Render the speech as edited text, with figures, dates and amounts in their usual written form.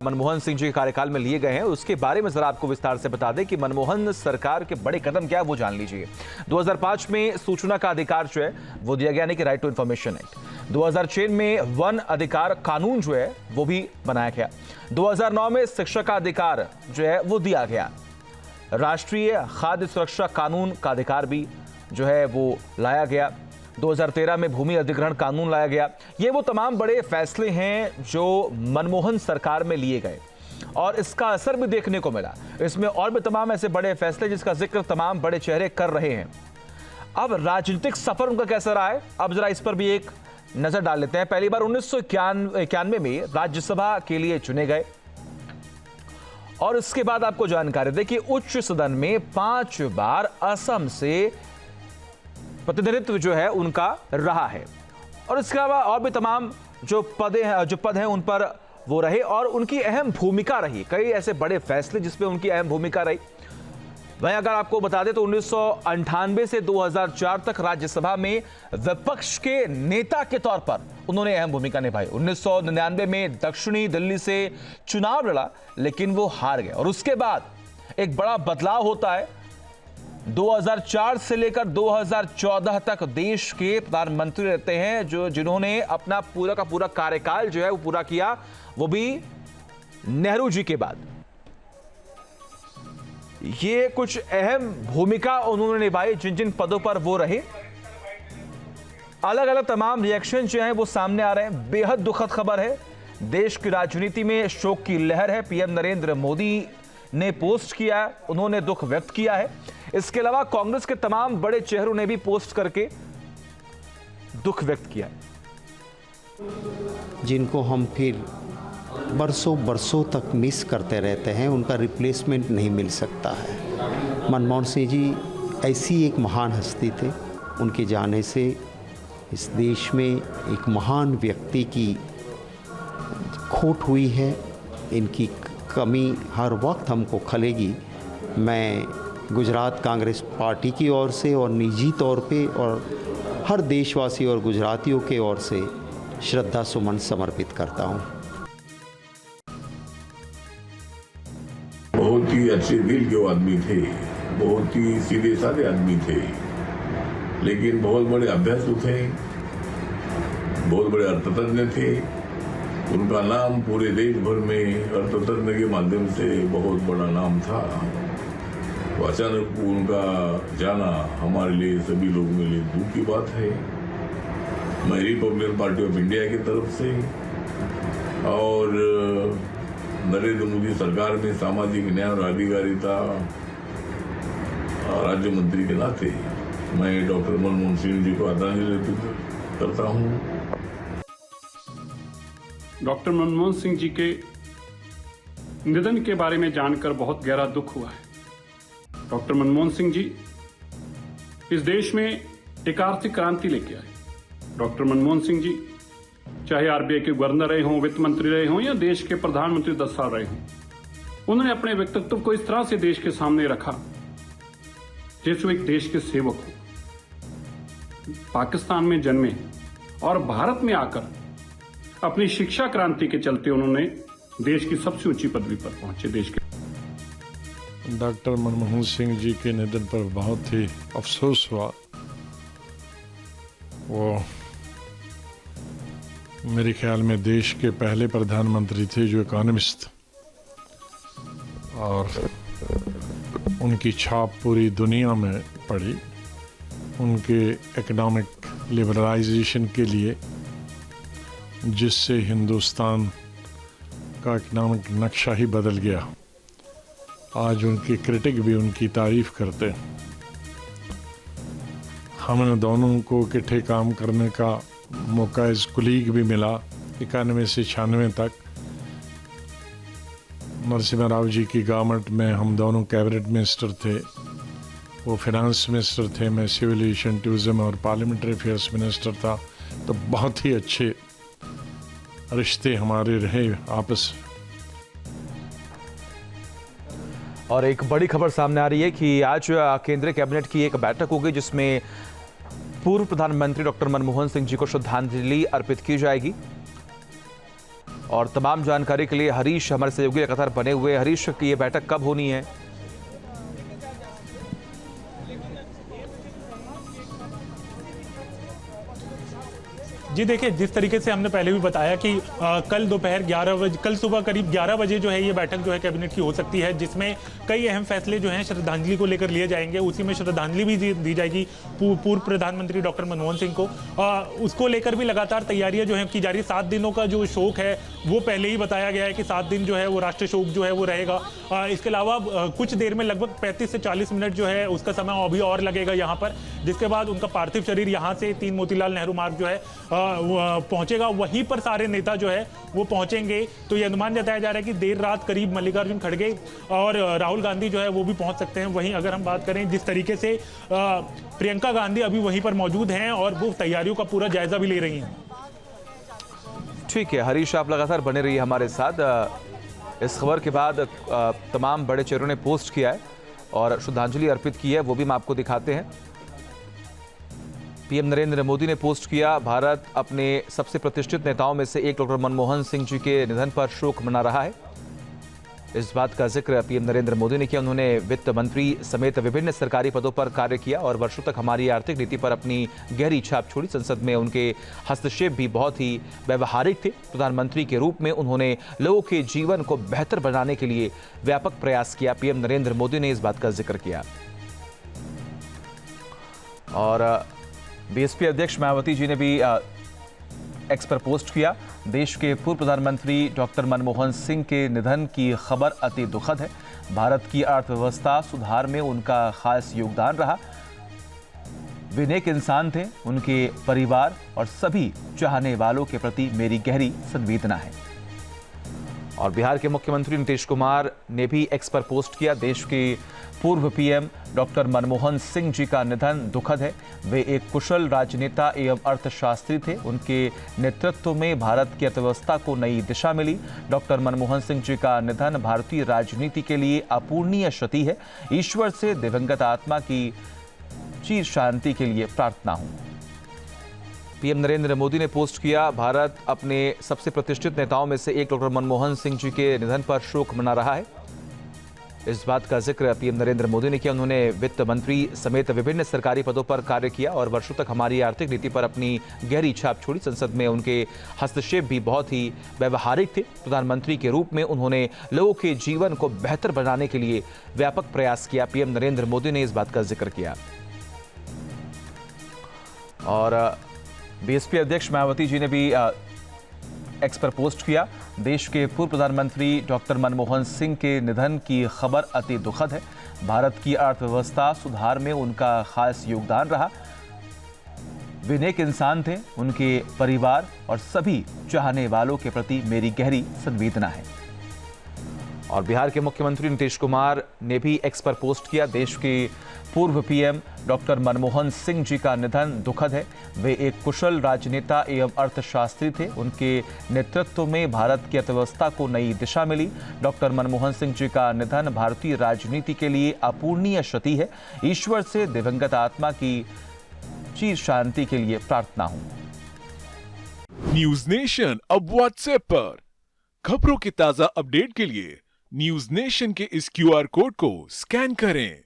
मनमोहन सिंह जी के कार्यकाल में लिए गए हैं, उसके बारे में जरा आपको विस्तार से बता दें कि मनमोहन सरकार के बड़े कदम क्या है वो जान लीजिए। 2005 में सूचना का अधिकार जो है वो दिया गया, यानी कि राइट टू इंफॉर्मेशन एक्ट। 2006 में वन अधिकार कानून जो है वो भी बनाया गया। 2009 में शिक्षा का अधिकार जो है वो दिया गया। राष्ट्रीय खाद्य सुरक्षा कानून का अधिकार भी जो है वो लाया गया। 2013 में भूमि अधिग्रहण कानून लाया गया। ये वो तमाम बड़े फैसले हैं जो मनमोहन सरकार में लिए गए और इसका असर भी देखने को मिला। इसमें और भी तमाम ऐसे बड़े फैसले जिसका जिक्र तमाम बड़े चेहरे कर रहे हैं। अब राजनीतिक सफर उनका कैसा रहा है, अब जरा इस पर भी एक नजर डाल लेते हैं। पहली बार 1991 में राज्यसभा के लिए चुने गए और इसके बाद आपको जानकारी दें कि उच्च सदन में 5 बार असम से प्रतिनिधित्व जो है उनका रहा है और इसके अलावा और भी तमाम जो पद हैं उन पर वो रहे और उनकी अहम भूमिका रही। कई ऐसे बड़े फैसले जिसपे उनकी अहम भूमिका रही। वहीं अगर आपको बता दें तो 1998 से 2004 तक राज्यसभा में विपक्ष के नेता के तौर पर उन्होंने अहम भूमिका निभाई। 1999 में दक्षिणी दिल्ली से चुनाव लड़ा लेकिन वो हार गए और उसके बाद एक बड़ा बदलाव होता है। 2004 से लेकर 2014 तक देश के प्रधानमंत्री रहते हैं जिन्होंने अपना पूरा का पूरा कार्यकाल जो है वो पूरा किया, वो भी नेहरू जी के बाद। ये कुछ अहम भूमिका उन्होंने निभाई जिन जिन पदों पर वो रहे। अलग अलग तमाम रिएक्शन जो हैं वो सामने आ रहे हैं। बेहद दुखद खबर है, देश की राजनीति में शोक की लहर है। पीएम नरेंद्र मोदी ने पोस्ट किया है, उन्होंने दुख व्यक्त किया है। इसके अलावा कांग्रेस के तमाम बड़े चेहरों ने भी पोस्ट करके दुख व्यक्त किया है। जिनको हम फिर बरसों बरसों तक मिस करते रहते हैं, उनका रिप्लेसमेंट नहीं मिल सकता है। मनमोहन सिंह जी ऐसी एक महान हस्ती थे, उनके जाने से इस देश में एक महान व्यक्ति की खोट हुई है। इनकी कमी हर वक्त हमको खलेगी। मैं गुजरात कांग्रेस पार्टी की ओर से और निजी तौर पे और हर देशवासी और गुजरातियों के ओर से श्रद्धा सुमन समर्पित करता हूँ। बहुत ही अच्छे दिल के आदमी थे, बहुत ही सीधे साधे आदमी थे, लेकिन बहुत बड़े अभ्यासु थे, बहुत बड़े अर्थतज्ञ थे। उनका नाम पूरे देश भर में अर्थतज्ञ के माध्यम से बहुत बड़ा नाम था। तो अचानक उनका जाना हमारे लिए, सभी लोगों के लिए दुख की बात है। मैं रिपब्लिकन पार्टी ऑफ इंडिया की तरफ से और नरेंद्र मोदी सरकार में सामाजिक न्याय और अधिकारिता राज्य मंत्री के नाते मैं डॉक्टर मनमोहन सिंह जी को श्रद्धांजलि अर्पित करता हूँ। डॉक्टर मनमोहन सिंह जी के निधन के बारे में जानकर बहुत गहरा दुख हुआ है। डॉक्टर मनमोहन सिंह जी इस देश में एक आर्थिक क्रांति लेके आए। डॉक्टर मनमोहन सिंह जी चाहे आरबीआई के गवर्नर रहे हों, वित्त मंत्री रहे हों या देश के प्रधानमंत्री 10 साल रहे हों, उन्होंने अपने व्यक्तित्व को इस तरह से देश के सामने रखा जैसे वो एक देश के सेवक हो। पाकिस्तान में जन्मे और भारत में आकर अपनी शिक्षा क्रांति के चलते उन्होंने देश की सबसे ऊंची पदवी पर पहुंचे। देश के डॉक्टर मनमोहन सिंह जी के निधन पर बहुत ही अफसोस हुआ। वो मेरे ख्याल में देश के पहले प्रधानमंत्री थे जो इकोनॉमिस्ट, और उनकी छाप पूरी दुनिया में पड़ी। उनके इकोनॉमिक लिबरलाइजेशन के लिए, जिससे हिंदुस्तान का इकोनॉमिक नक्शा ही बदल गया। आज उनके क्रिटिक भी उनकी तारीफ करते हैं। हम दोनों को इकट्ठे काम करने का मौका एज कुलीग भी मिला 91 से 96 तक। नरसिम्हा राव जी की गवर्नमेंट में हम दोनों कैबिनेट मिनिस्टर थे। वो फाइनेंस मिनिस्टर थे, मैं सिविल एविएशन, टूरिज्म और पार्लियामेंट्री अफेयर्स मिनिस्टर था। तो बहुत ही अच्छे रिश्ते हमारे रहे आपस। और एक बड़ी खबर सामने आ रही है कि आज केंद्रीय कैबिनेट की एक बैठक होगी जिसमें पूर्व प्रधानमंत्री डॉक्टर मनमोहन सिंह जी को श्रद्धांजलि अर्पित की जाएगी। और तमाम जानकारी के लिए हरीश हमारे सहयोगी लगातार बने हुए। हरीश, की ये बैठक कब होनी है? जी देखिए, जिस तरीके से हमने पहले भी बताया कि कल दोपहर 11 बजे, कल सुबह करीब 11 बजे जो है ये बैठक जो है कैबिनेट की हो सकती है, जिसमें कई अहम फैसले जो हैं श्रद्धांजलि को लेकर लिए जाएंगे। उसी में श्रद्धांजलि भी दी जाएगी पूर्व प्रधानमंत्री डॉक्टर मनमोहन सिंह को। उसको लेकर भी लगातार तैयारियां जो है की जा रही है। 7 दिनों का जो शोक है वो पहले ही बताया गया है कि 7 दिन जो है वो राष्ट्रीय शोक जो है वो रहेगा। इसके अलावा कुछ देर में लगभग 35 से 40 मिनट जो है उसका समय अभी और लगेगा यहाँ पर, जिसके बाद उनका पार्थिव शरीर यहाँ से 3 मोतीलाल नेहरू मार्ग जो है पहुंचेगा। वहीं पर सारे नेता जो है वो पहुंचेंगे। तो ये अनुमान जताया जा रहा है कि देर रात करीब मल्लिकार्जुन खड़गे और राहुल गांधी जो है वो भी पहुंच सकते हैं। वहीं अगर हम बात करें जिस तरीके से प्रियंका गांधी अभी वहीं पर मौजूद हैं और वो तैयारियों का पूरा जायजा भी ले रही हैं। ठीक है हरीश, आप लगातार बने रहिए हमारे साथ। इस खबर के बाद तमाम बड़े चेहरों ने पोस्ट किया है और श्रद्धांजलि अर्पित की है, वो भी हम आपको दिखाते हैं। पीएम नरेंद्र मोदी ने पोस्ट किया, भारत अपने सबसे प्रतिष्ठित नेताओं में से एक डॉक्टर मनमोहन सिंह जी के निधन पर शोक मना रहा है। इस बात का जिक्र पीएम नरेंद्र मोदी ने किया। उन्होंने वित्त मंत्री समेत विभिन्न सरकारी पदों पर कार्य किया और वर्षों तक हमारी आर्थिक नीति पर अपनी गहरी छाप छोड़ी। संसद में उनके हस्तक्षेप भी बहुत ही व्यवहारिक थे। प्रधानमंत्री के रूप में उन्होंने लोगों के जीवन को बेहतर बनाने के लिए व्यापक प्रयास किया। पीएम नरेंद्र मोदी ने इस बात का जिक्र किया। और बीएसपी अध्यक्ष मायावती जी ने भी एक्स पर पोस्ट किया, देश के पूर्व प्रधानमंत्री डॉक्टर मनमोहन सिंह के निधन की खबर अति दुखद है। भारत की अर्थव्यवस्था सुधार में उनका खास योगदान रहा। वे नेक इंसान थे। उनके परिवार और सभी चाहने वालों के प्रति मेरी गहरी संवेदना है। और बिहार के मुख्यमंत्री नीतीश कुमार ने भी एक्स पर पोस्ट किया, देश के पूर्व पीएम डॉक्टर मनमोहन सिंह जी का निधन दुखद है। वे एक कुशल राजनेता एवं अर्थशास्त्री थे। उनके नेतृत्व में भारत की अर्थव्यवस्था को नई दिशा मिली। डॉक्टर मनमोहन सिंह जी का निधन भारतीय राजनीति के लिए अपूरणीय क्षति है। ईश्वर से दिवंगत आत्मा की चिर शांति के लिए प्रार्थना हूं। पीएम नरेंद्र मोदी ने पोस्ट किया, भारत अपने सबसे प्रतिष्ठित नेताओं में से एक डॉक्टर मनमोहन सिंह जी के निधन पर शोक मना रहा है। इस बात का जिक्र पीएम नरेंद्र मोदी ने किया। उन्होंने वित्त मंत्री समेत विभिन्न सरकारी पदों पर कार्य किया और वर्षों तक हमारी आर्थिक नीति पर अपनी गहरी छाप छोड़ी। संसद में उनके हस्तक्षेप भी बहुत ही व्यवहारिक थे। प्रधानमंत्री के रूप में उन्होंने लोगों के जीवन को बेहतर बनाने के लिए व्यापक प्रयास किया। पीएम नरेंद्र मोदी ने इस बात का जिक्र किया। और बीएसपी अध्यक्ष मायावती जी ने भी एक्स पर पोस्ट किया, देश के पूर्व प्रधानमंत्री डॉक्टर मनमोहन सिंह के निधन की खबर अति दुखद है। भारत की अर्थव्यवस्था सुधार में उनका खास योगदान रहा। वे नेक इंसान थे। उनके परिवार और सभी चाहने वालों के प्रति मेरी गहरी संवेदना है। और बिहार के मुख्यमंत्री नीतीश कुमार ने भी एक्स पर पोस्ट किया, देश के पूर्व पीएम डॉक्टर मनमोहन सिंह जी का निधन दुखद है। वे एक कुशल राजनेता एवं अर्थशास्त्री थे। उनके नेतृत्व में भारत की अर्थव्यवस्था को नई दिशा मिली। डॉक्टर मनमोहन सिंह जी का निधन भारतीय राजनीति के लिए अपूरणीय क्षति है। ईश्वर से दिवंगत आत्मा की चिर शांति के लिए प्रार्थना हूं। न्यूज नेशन अब व्हाट्सएप पर खबरों के ताजा अपडेट के लिए न्यूज नेशन के इस क्यूआर कोड को स्कैन करें।